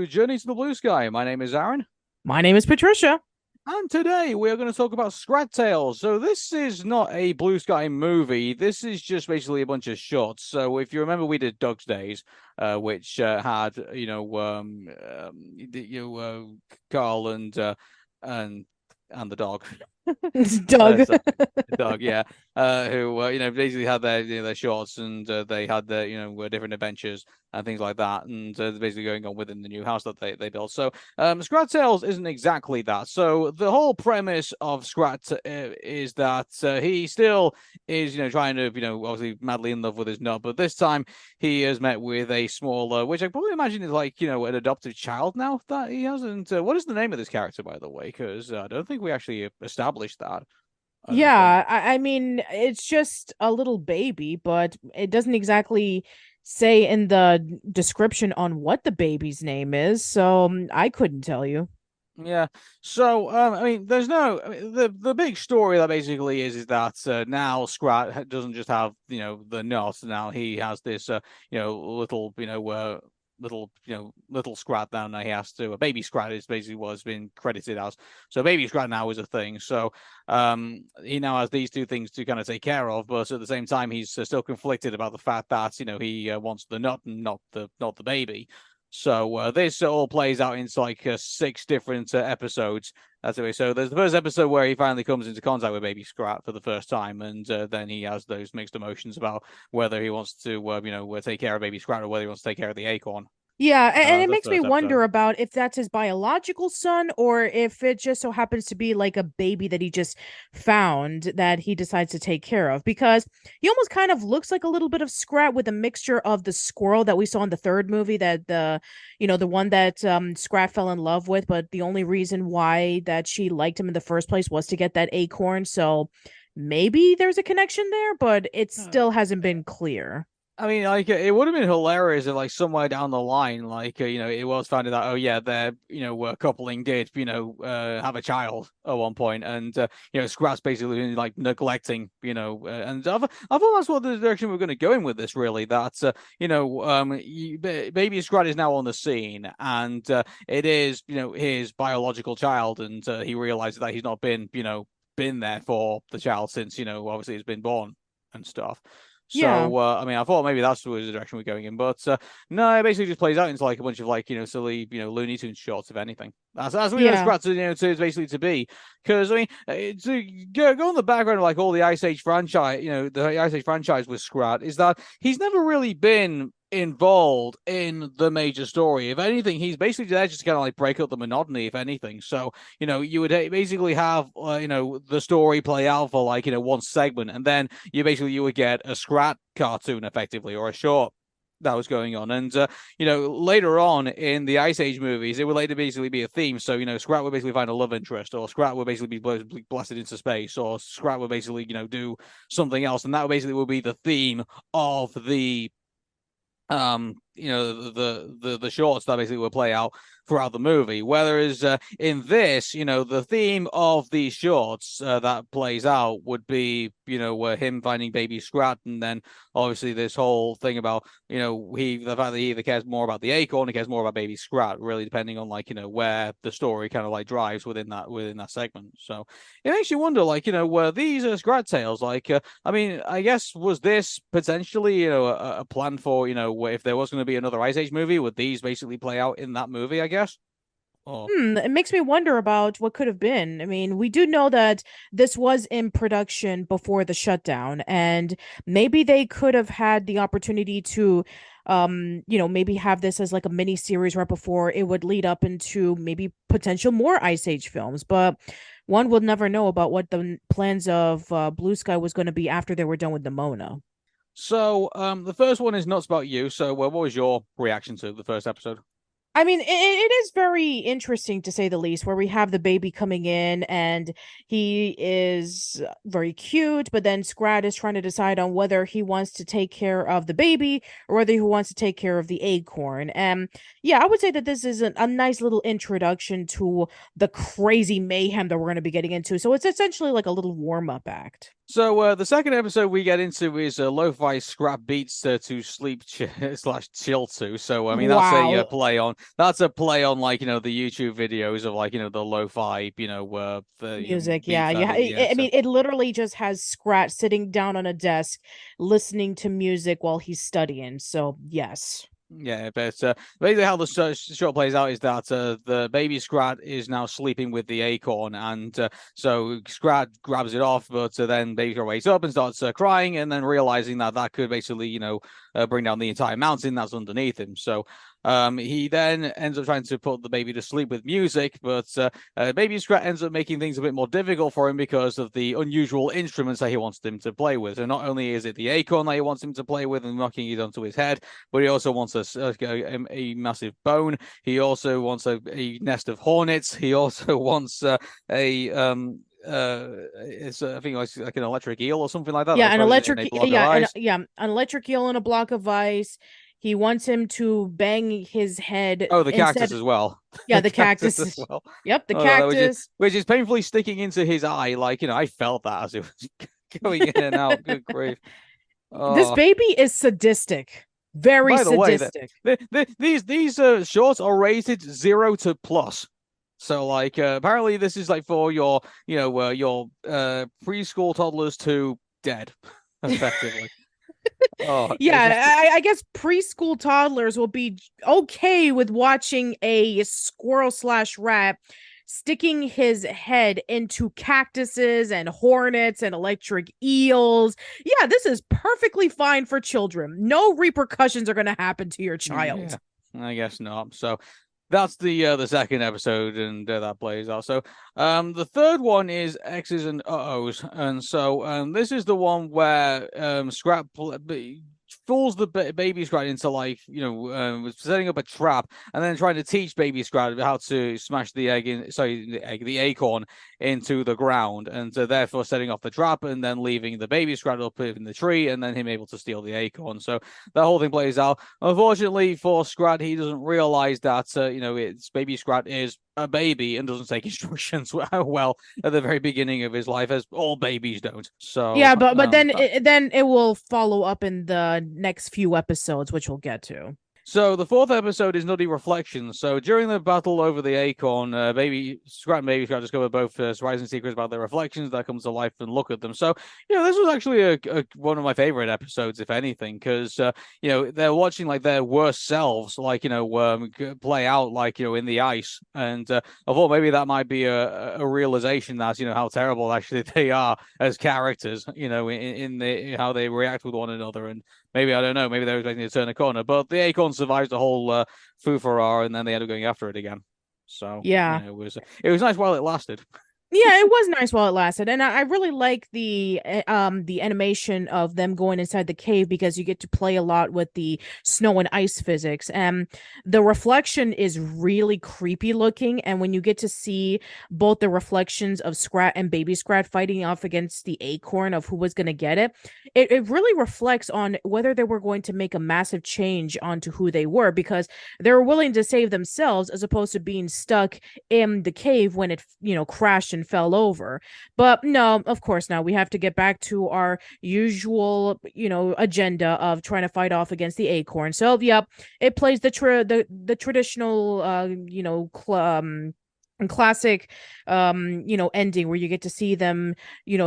Journey to the Blue Sky. My name is Aaron, My name is Patricia. and today we are going to talk about Scrat Tales. So this is not a Blue Sky movie. This is just basically a bunch of shorts. So if you remember, we did Doug's Days, which had Carl and and the dog. It's Doug. So, Doug, yeah, who basically had their shorts and they had their different adventures and things like that, and basically going on within the new house that they built. So Scrat Tales isn't exactly that. So the whole premise of Scrat is that he still is trying to obviously madly in love with his nut, but this time he has met with a smaller, which I probably imagine is like an adopted child now that he has. And what is the name of this character, by the way? Because I don't think we actually established that. I don't think. Yeah, I mean, it's just a little baby, but it doesn't exactly say in the description on what the baby's name is, so I couldn't tell you. Yeah. So, I mean, there's no the big story that basically is that now Scrat doesn't just have the nut. Now he has this little little Scrat now. Now he has to a baby Scrat is basically what has been credited as. So baby Scrat now is a thing. So he now has these two things to kind of take care of, but at the same time he's still conflicted about the fact that he wants the nut and not the baby. So this all plays out into like six different episodes. That's the way. So there's the first episode where he finally comes into contact with Baby Scrat for the first time, and then he has those mixed emotions about whether he wants to, take care of Baby Scrat or whether he wants to take care of the acorn. Yeah, and it The makes me first episode. wonder about if that's his biological son or if it just so happens to be like a baby that he just found that he decides to take care of. Because he almost kind of looks like a little bit of Scrat with a mixture of the squirrel that we saw in the third movie, that the one that Scrat fell in love with, but the only reason why that she liked him in the first place was to get that acorn. So maybe there's a connection there, but it Uh, still hasn't been clear. I mean, like it would have been hilarious if, like, somewhere down the line, like it was found out, oh yeah, their coupling did, have a child at one point, and Scrat's basically been, like, neglecting, and I thought that's what the direction we're going to go in with this, really. That baby Scrat is now on the scene, and it is his biological child, and he realizes that he's not been there for the child since obviously he's been born and stuff. Yeah. So I mean, I thought maybe that's the direction we're going in, but no, it basically just plays out into like a bunch of like silly Looney Tunes shorts, if anything. That's what Yeah. Scrat to basically to be. Because I mean, to go on the background of like all the Ice Age franchise, the Ice Age franchise with Scrat is that he's never really been involved in the major story. If anything, he's basically there just to kind of like break up the monotony, if anything. So you would basically have the story play out for like one segment, and then you would get a Scrat cartoon effectively, or a short that was going on. And later on in the Ice Age movies, it would later basically be a theme. So Scrat would basically find a love interest, or Scrat would basically be blasted into space, or Scrat would basically do something else, and that basically would be the theme of the the shorts that basically will play out throughout the movie. Whereas in this, the theme of these shorts that plays out would be him finding Baby Scrat, and then obviously this whole thing about the fact that he either cares more about the acorn, he cares more about Baby Scrat, really depending on like where the story kind of like drives within that segment. So it makes you wonder, like were these Scrat tales like I mean, I guess, was this potentially, a plan for, if there was going to be another Ice Age movie, would these basically play out in that movie, I guess? Or It makes me wonder about what could have been. I mean, we do know that this was in production before the shutdown, and maybe they could have had the opportunity to, maybe have this as like a mini series right before it would lead up into maybe potential more Ice Age films. But one will never know about what the plans of Blue Sky was going to be after they were done with Nimona. so, the first one is Nuts About You. So, what was your reaction to the first episode? I mean, it is very interesting to say the least, where we have the baby coming in and he is very cute, but then Scrat is trying to decide on whether he wants to take care of the baby or whether he wants to take care of the acorn. And yeah, I would say that this is a nice little introduction to the crazy mayhem that we're going to be getting into. So it's essentially like a little warm up act. So the second episode we get into is lo-fi scrap beats to sleep slash chill to. So I mean that's a Wow. a play on like the YouTube videos of like the lo-fi the Music, yeah, beats that yeah. yeah. I So mean, it literally just has Scrat sitting down on a desk, listening to music while he's studying. So, yes. yeah, but basically how the show plays out is that the baby Scrat is now sleeping with the acorn, and so Scrat grabs it off, but then baby Scrat wakes up and starts crying, and then realizing that that could basically bring down the entire mountain that's underneath him. So he then ends up trying to put the baby to sleep with music, but Baby Scrat ends up making things a bit more difficult for him because of the unusual instruments that he wants him to play with. So not only is it the acorn that he wants him to play with and knocking it onto his head, but he also wants a massive bone. He also wants a nest of hornets. He also wants a it's I think it's like an electric eel or something like that. Yeah, That's in a block of ice. an electric eel in a block of ice. He wants him to bang his head Oh, the cactus instead. as well. Yeah, The the cactus as cactus. well. Yep, the Oh, no, cactus. which is painfully sticking into his eye. Like, I felt that as it was going in and out. Good grief. This Oh, baby is sadistic. Very by the way, that sadistic. these shorts are rated 0 to plus. So like apparently this is like for your preschool toddlers to dead, effectively. Oh, it's just Yeah, I guess preschool toddlers will be okay with watching a squirrel slash rat sticking his head into cactuses and hornets and electric eels. Yeah, this is perfectly fine for children. No repercussions are going to happen to your child. yeah, I guess not. So that's the second episode, and that plays out. So, the third one is X's and Uh-Ohs, and so this is the one where Scrap fools the baby Scrat into like setting up a trap, and then trying to teach baby Scrat how to smash the egg in, sorry, the acorn into the ground, and so therefore setting off the trap, and then leaving the baby Scrat up in the tree, and then him able to steal the acorn. So that whole thing plays out. Unfortunately for Scrat, he doesn't realize that it's baby Scrat is a baby and doesn't take instructions well at the very beginning of his life, as all babies don't. So Yeah, but then it will follow up in the next few episodes, which we'll get to. So the fourth episode is Nutty Reflections. So during the battle over the acorn, Baby Scrat and Baby Scrat discover both surprising secrets about their reflections that come to life and look at them. So this was actually one of my favorite episodes, if anything, because they're watching like their worst selves, like play out like in the ice, and I thought maybe that might be a realization that how terrible actually they are as characters, in the how they react with one another. And maybe, I don't know, maybe they were expecting to turn a corner, but the acorn survives the whole foo and then they end up going after it again. So, Yeah. it was nice while it lasted. Yeah, it was nice while it lasted, and I really like the animation of them going inside the cave because you get to play a lot with the snow and ice physics, and the reflection is really creepy looking. And when you get to see both the reflections of Scrat and Baby Scrat fighting off against the acorn of who was going to get it, it really reflects on whether they were going to make a massive change onto who they were, because they were willing to save themselves as opposed to being stuck in the cave when it crashed and fell over. But no, of course not. We have to get back to our usual agenda of trying to fight off against the acorn. So yep, it plays the traditional classic ending where you get to see them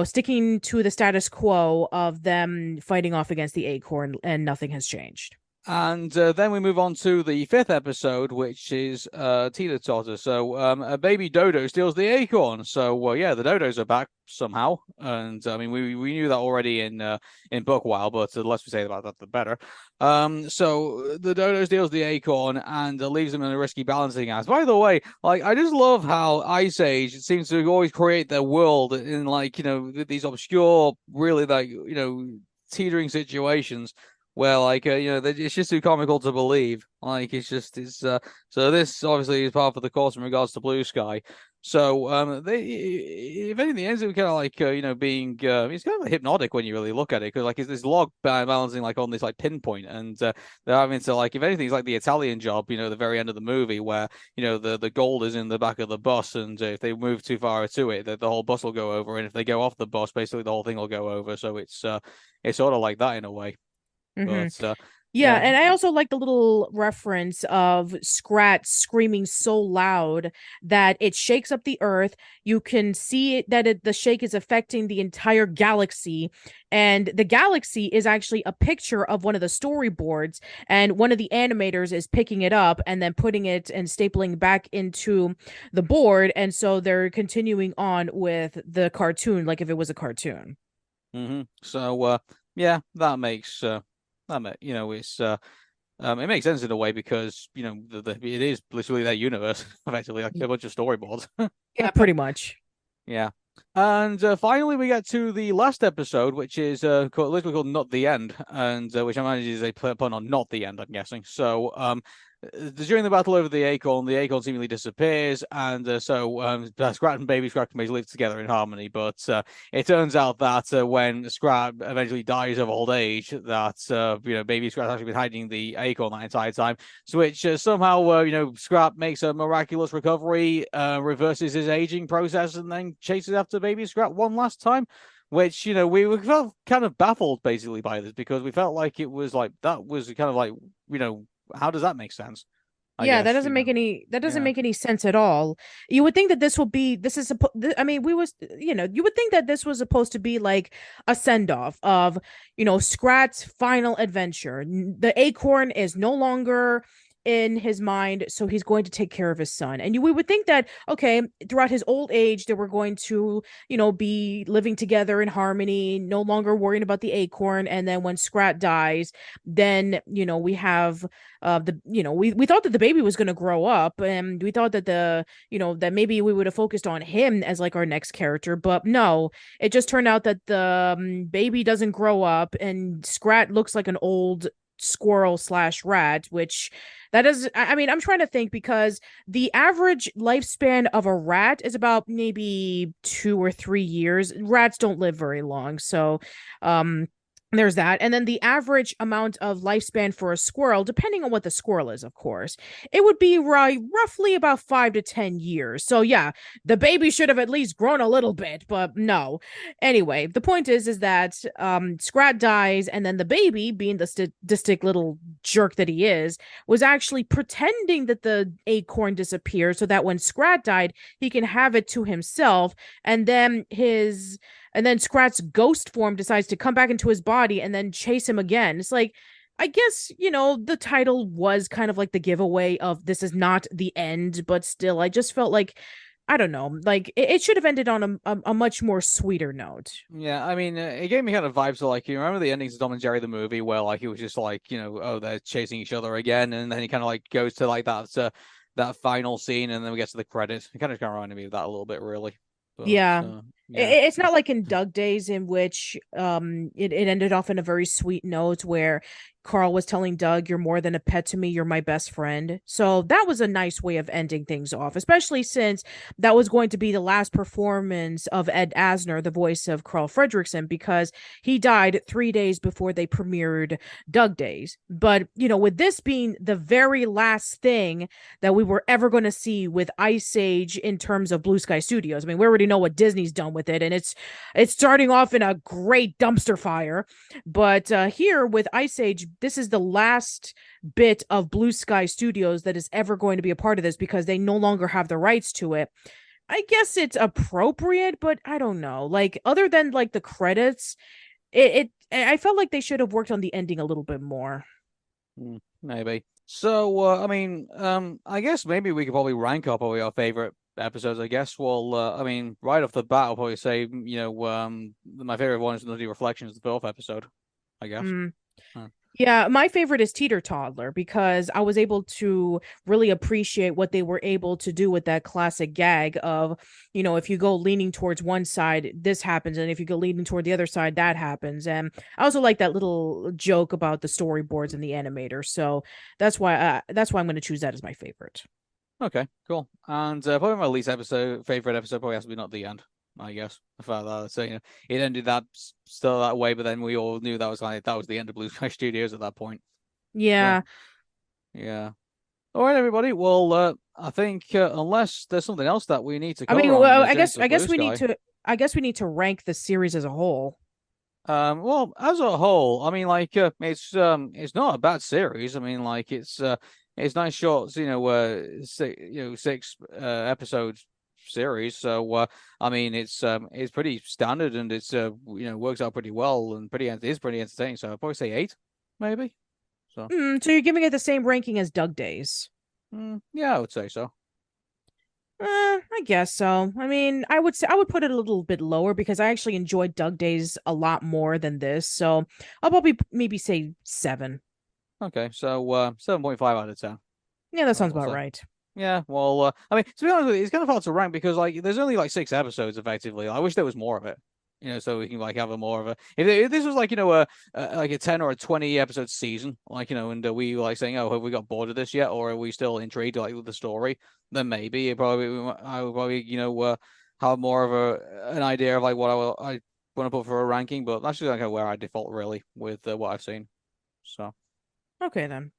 sticking to the status quo of them fighting off against the acorn, and nothing has changed. And then we move on to the fifth episode, which is Teeter Totter. So a baby dodo steals the acorn. So yeah, the dodos are back somehow. And I mean, we knew that already in book while, but the less we say about that, the better. So the dodo steals the acorn and leaves them in a risky balancing act. By the way, like I just love how Ice Age seems to always create their world in like these obscure, really like teetering situations where like it's just too comical to believe. Like it's so this obviously is part of the course in regards to Blue Sky. So they, if anything, it ends up kind of like being it's kind of hypnotic when you really look at it because like it's this log balancing like on this like pinpoint, and they're having to like if anything, it's like the Italian Job, the very end of the movie where the gold is in the back of the bus, and if they move too far to it, the whole bus will go over, and if they go off the bus, basically the whole thing will go over. So it's sort of like that in a way, Hmm. but Yeah, yeah. and I also like the little reference of Scrat screaming so loud that it shakes up the earth. You can see the shake is affecting the entire galaxy, and the galaxy is actually a picture of one of the storyboards, and one of the animators is picking it up and then putting it and stapling back into the board, and so they're continuing on with the cartoon like if it was a cartoon. So yeah, it's it makes sense in a way because it is literally their universe, effectively like a bunch of storyboards. Yeah, pretty much. Yeah. And finally, we get to the last episode, which is literally called "Not the End," and which I imagine is a pun on "Not the End." I'm guessing. So, during the battle over the acorn seemingly disappears, and Scrat and Baby Scrat can live together in harmony. But it turns out that when Scrat eventually dies of old age, that Baby Scrat's actually been hiding the acorn that entire time. So which somehow Scrat makes a miraculous recovery, reverses his aging process, and then chases after Baby Scrat one last time. Which we felt kind of baffled basically by this because we felt like it was like that was kind of like how does that make sense? I Yeah, guess, that doesn't yeah. make any sense at all. You would think that this is I mean, you would think that this was supposed to be like a send-off of, Scrat's final adventure. The acorn is no longer in his mind, so he's going to take care of his son. And we would think that, okay, throughout his old age, they were going to, be living together in harmony, no longer worrying about the acorn. And then when Scrat dies, then, we have we thought that the baby was going to grow up, and we thought that that maybe we would have focused on him as like our next character, but no, it just turned out that the baby doesn't grow up, and Scrat looks like an old squirrel slash rat, which that is, I mean, I'm trying to think because the average lifespan of a rat is about maybe 2 or 3 years. Rats don't live very long, so um there's that. And then the average amount of lifespan for a squirrel, depending on what the squirrel is, of course, it would be roughly about 5 to 10 years. So yeah, the baby should have at least grown a little bit, but no. Anyway, the point is that Scrat dies, and then the baby, being the sadistic little jerk that he is, was actually pretending that the acorn disappeared so that when Scrat died, he can have it to himself, and then Scrat's ghost form decides to come back into his body and then chase him again. It's like, I guess, the title was kind of like the giveaway of this is not the end, but still, I just felt like, I don't know, like it should have ended on a much more sweeter note. Yeah, I mean, it gave me kind of vibes of like you remember the endings of Tom and Jerry the movie where like it was just like oh they're chasing each other again, and then he kind of like goes to like that final scene, and then we get to the credits. It kind of reminded me of that a little bit, really. But Yeah. yeah. It's not like in Doug Days, in which it ended off in a very sweet note where Carl was telling Doug, "You're more than a pet to me, you're my best friend." So that was a nice way of ending things off, especially since that was going to be the last performance of Ed Asner, the voice of Carl Fredricksen, because he died 3 days before they premiered Doug Days. But with this being the very last thing that we were ever going to see with Ice Age in terms of Blue Sky Studios. I mean, we already know what Disney's done with it, and it's starting off in a great dumpster fire. But here with Ice Age, this is the last bit of Blue Sky Studios that is ever going to be a part of this because they no longer have the rights to it. I guess it's appropriate, but I don't know. Like other than like the credits, I felt like they should have worked on the ending a little bit more. Maybe. So, I mean, I guess maybe we could probably rank up our favorite episodes. I guess. Well, I mean, right off the bat, I'll probably say, my favorite one is Nutty Reflections, the fourth episode. I guess. Mm. Huh. Yeah, my favorite is Teeter Toddler because I was able to really appreciate what they were able to do with that classic gag of, if you go leaning towards one side, this happens, and if you go leaning toward the other side, that happens. And I also like that little joke about the storyboards and the animator. So that's why I'm going to choose that as my favorite. Okay, cool. And probably my least favorite episode probably has to be not the end. I guess I felt that so it ended still that way, but then we all knew that was the end of Blue Sky Studios at that point. So Yeah. yeah. All right, everybody. Well, I think unless there's something else that we need to I mean, cover on well, Journey to the Blue Sky. I guess we need to rank the series as a whole. Well, as a whole, I mean, like, it's not a bad series. I mean, like, it's nice shorts, six episode series. So, I mean, it's pretty standard and works out pretty well and is pretty entertaining. So I'd probably say 8, maybe. So, So you're giving it the same ranking as Doug Days. yeah, I would say so. I guess so. I mean, I would put it a little bit lower because I actually enjoyed Doug Days a lot more than this. So I'll probably maybe say 7. Okay, so 7.5 out of 10. Yeah, that sounds We'll about say. right. Yeah, well, I mean, to be honest with you, it's kind of hard to rank because like there's only like 6 episodes effectively. I wish there was more of it, so we can like have a more of a. If this was like like a 10 or a 20 episode season, like and we like saying, oh, have we got bored of this yet, or are we still intrigued like with the story? Then maybe I would probably have more of an idea of like what I want to put for a ranking, but that's just like where I default really with what I've seen. So Okay then.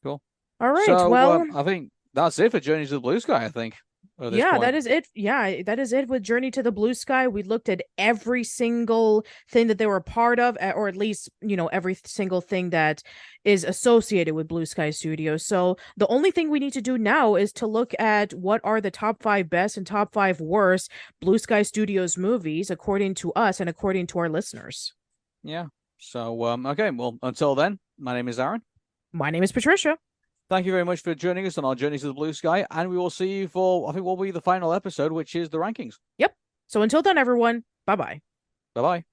cool. All right. So Well, I think that's it for Journey to the Blue Sky. I think at this yeah, that point. is it. Yeah, that is it with Journey to the Blue Sky. We looked at every single thing that they were a part of, or at least, every single thing that is associated with Blue Sky Studios. So the only thing we need to do now is to look at what are the top 5 best and top 5 worst Blue Sky Studios movies according to us and according to our listeners. Yeah. So okay. Well, until then, my name is Aaron. My name is Patricia. Thank you very much for joining us on our journey to the Blue Sky, and we will see you for I think what will be the final episode, which is the rankings. Yep. So until then, everyone, bye bye. Bye bye.